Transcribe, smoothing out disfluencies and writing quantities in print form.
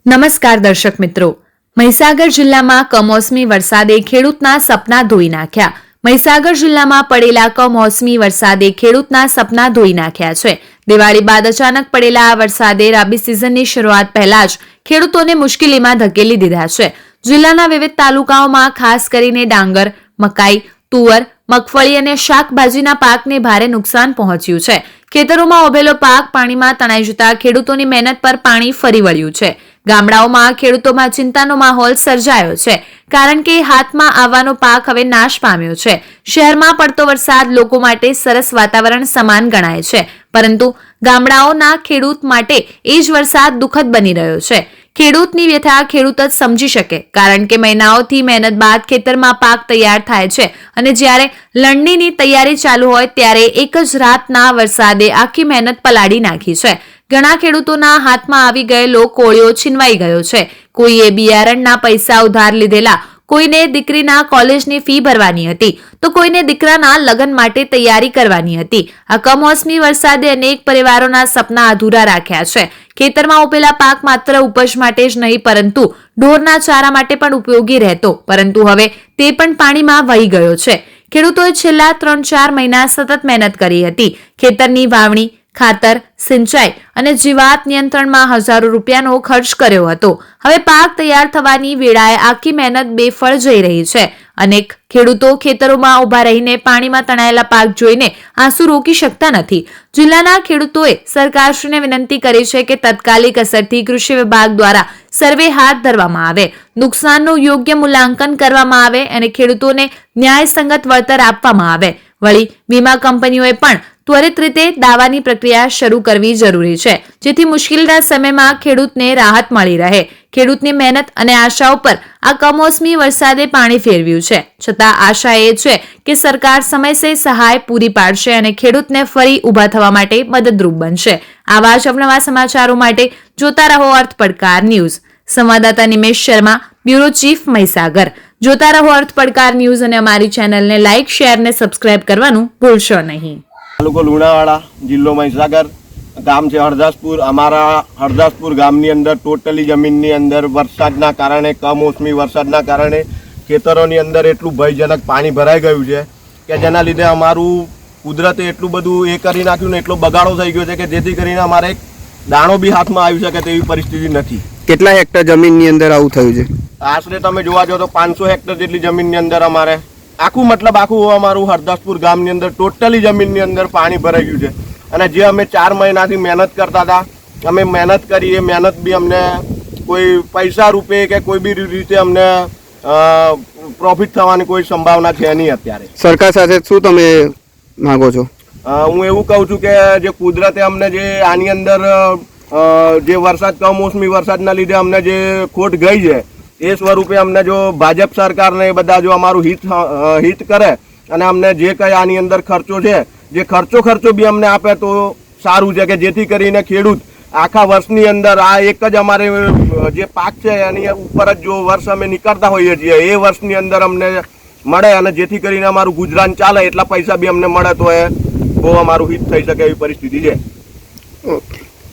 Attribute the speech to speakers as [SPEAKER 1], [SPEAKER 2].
[SPEAKER 1] નમસ્કાર દર્શક મિત્રો, મહીસાગર જિલ્લામાં કમોસમી વરસાદે ખેડૂતના સપના ધોઈ નાખ્યા. મહીસાગર જિલ્લામાં પડેલા કમોસમી વરસાદે ખેડૂતના સપના ધોઈ નાખ્યા છે. દિવાળી બાદ અચાનક પડેલા આ વરસાદે રાબી સિઝનની શરૂઆત પહેલા જ ખેડૂતોને મુશ્કેલીમાં ધકેલી દીધા છે. જિલ્લાના વિવિધ તાલુકાઓમાં ખાસ કરીને ડાંગર, મકાઈ, તુવર, મગફળી અને શાકભાજીના પાકને ભારે નુકસાન પહોંચ્યું છે. ખેતરોમાં ઉભેલો પાક પાણીમાં તણાઈ જતા ખેડૂતોની મહેનત પર પાણી ફરી વળ્યું છે. ગામડાઓમાં ખેડૂતોમાં ચિંતાનો માહોલ સર્જાયો છે, કારણ કે હાથમાં આવવાનો પાક હવે નાશ પામ્યો છે. શહેરમાં પડતો વરસાદ લોકો માટે સરસ વાતાવરણ સમાન ગણાય છે, પરંતુ ગામડાઓના ખેડૂત માટે એ જ વરસાદ દુઃખદ બની રહ્યો છે. ખેડૂતની વ્યથા ખેડૂત જ સમજી શકે, કારણ કે મહિનાઓથી મહેનત બાદ ખેતરમાં પાક તૈયાર થાય છે અને જ્યારે લણણીની તૈયારી ચાલુ હોય ત્યારે એક જ રાતના વરસાદે આખી મહેનત પલાળી નાખી છે. ઘણા ખેડૂતોના હાથમાં આવી ગયેલો કોળિયો છીનવાઈ ગયો છે. કોઈએ બિયારણના પૈસા ઉધાર લીધેલા, કોઈને દીકરીના કોલેજની ફી ભરવાની હતી, તો કોઈને દીકરાના લગ્ન માટે તૈયારી કરવાની હતી. આ કમોસમી વરસાદે અનેક પરિવારોના સપના અધૂરા રાખ્યા છે. ખેતરમાં ઉભેલા પાક માત્ર ઉપજ માટે જ નહીં, પરંતુ ઢોરના ચારા માટે પણ ઉપયોગી રહેતો, પરંતુ હવે તે પણ પાણીમાં વહી ગયો છે. ખેડૂતોએ છેલ્લા 3-4 મહિના સતત મહેનત કરી હતી. ખેતરની વાવણી, ખાતર, સિંચાઈ અને જીવાત નિયંત્રણમાં હજારો રૂપિયાનો ખર્ચ કર્યો હતો. હવે પાક તૈયાર થવાની વેળાએ આખી મહેનત બેફળ જઈ રહી છે. અનેક ખેડૂતો ખેતરોમાં ઉભા રહીને પાણીમાં તણાયેલા પાક જોઈને આંસુ રોકી શકતા નથી. જિલ્લાના ખેડૂતોએ સરકારશ્રીને વિનંતી કરી છે કે તાત્કાલિક અસરથી કૃષિ વિભાગ દ્વારા સર્વે હાથ ધરવામાં આવે, નુકસાનનું યોગ્ય મૂલ્યાંકન કરવામાં આવે અને ખેડૂતોને ન્યાયસંગત વળતર આપવામાં આવે. વળી વીમા કંપનીઓએ પણ ત્વરિત રીતે દાવાની પ્રક્રિયા શરૂ કરવી જરૂરી છે, જેથી મુશ્કેલીના સમયમાં ખેડૂતને રાહત મળી રહે. ખેડૂતની મહેનત અને આશાઓ પર આ કમોસમી વરસાદે પાણી ફેરવ્યું છે. છતાં આશા એ છે કે સરકાર સમયસર સહાય પૂરી પાડશે અને ખેડૂતને ફરી ઊભા થવા માટે મદદરૂપ બનશે. આવા જ અવનવા સમાચારો માટે જોતા રહો અર્થ પડકાર ન્યૂઝ. સંવાદદાતા નિમેશ શર્મા, બ્યુરો ચીફ, મહીસાગર. જોતા રહો અર્થ પડકાર ન્યૂઝ અને અમારી ચેનલને લાઇક, શેર અને સબસ્ક્રાઇબ કરવાનું ભૂલશો નહીં.
[SPEAKER 2] તાલુકો લુણાવાડા, જિલ્લો મહીસાગર, ગામ છે હરદાસપુર. અમારા હરદાસપુર ગામની અંદર ટોટલી જમીનની અંદર વરસાદના કારણે, કમોસમી વરસાદના કારણે ખેતરોની અંદર એટલું ભયજનક પાણી ભરાઈ ગયું છે કે જેના લીધે અમારું કુદરતે એટલું બધું એ કરી નાખ્યું ને એટલો બગાડો થઈ ગયો છે કે જેથી કરીને અમારે એક દાણો બી હાથમાં આવી શકે તેવી પરિસ્થિતિ નથી.
[SPEAKER 3] કેટલા હેક્ટર જમીનની અંદર આવું થયું છે?
[SPEAKER 2] આશરે તમે જોવા જાઓ તો 500 હેક્ટર જેટલી જમીનની અંદર અમારે આખું અમારું હરદાસપુર ગામની અંદર ટોટલી જમીનની અંદર પાણી ભરાઈ ગયું છે. અને જે અમે 4 મહિનાથી મહેનત કરતા હતા, અમે મહેનત કરી, એ મહેનત બી અમને કોઈ પૈસા રૂપે કે કોઈ બી રીતે અમને પ્રોફિટ થવાની કોઈ સંભાવના છે નહીં અત્યારે.
[SPEAKER 3] સરકાર સાથે શું તમે માંગો છો?
[SPEAKER 2] હું એવું કહું છું કે જે કુદરતે અમને જે આની અંદર જે વરસાદ, કમોસમી વરસાદના લીધે અમને જે ખોટ ગઈ છે, એ સ્વરૂપે અમને જો ભાજપ સરકારને એ બધા જો અમારું હિત કરે અને અમને જે કંઈ આની અંદર ખર્ચો છે, જે ખર્ચો બી અમને આપે તો સારું છે, કે જેથી કરીને ખેડૂત આખા વર્ષની અંદર આ એક જ અમારે જે પાક છે એની ઉપર જ જો વર્ષ અમે નીકળતા હોઈએ છીએ, એ વર્ષની અંદર અમને મળે અને જેથી કરીને અમારું ગુજરાન ચાલે એટલા પૈસા બી અમને મળે તો એ બહુ અમારું હિત થઈ શકે એવી પરિસ્થિતિ છે.
[SPEAKER 3] ઓકે.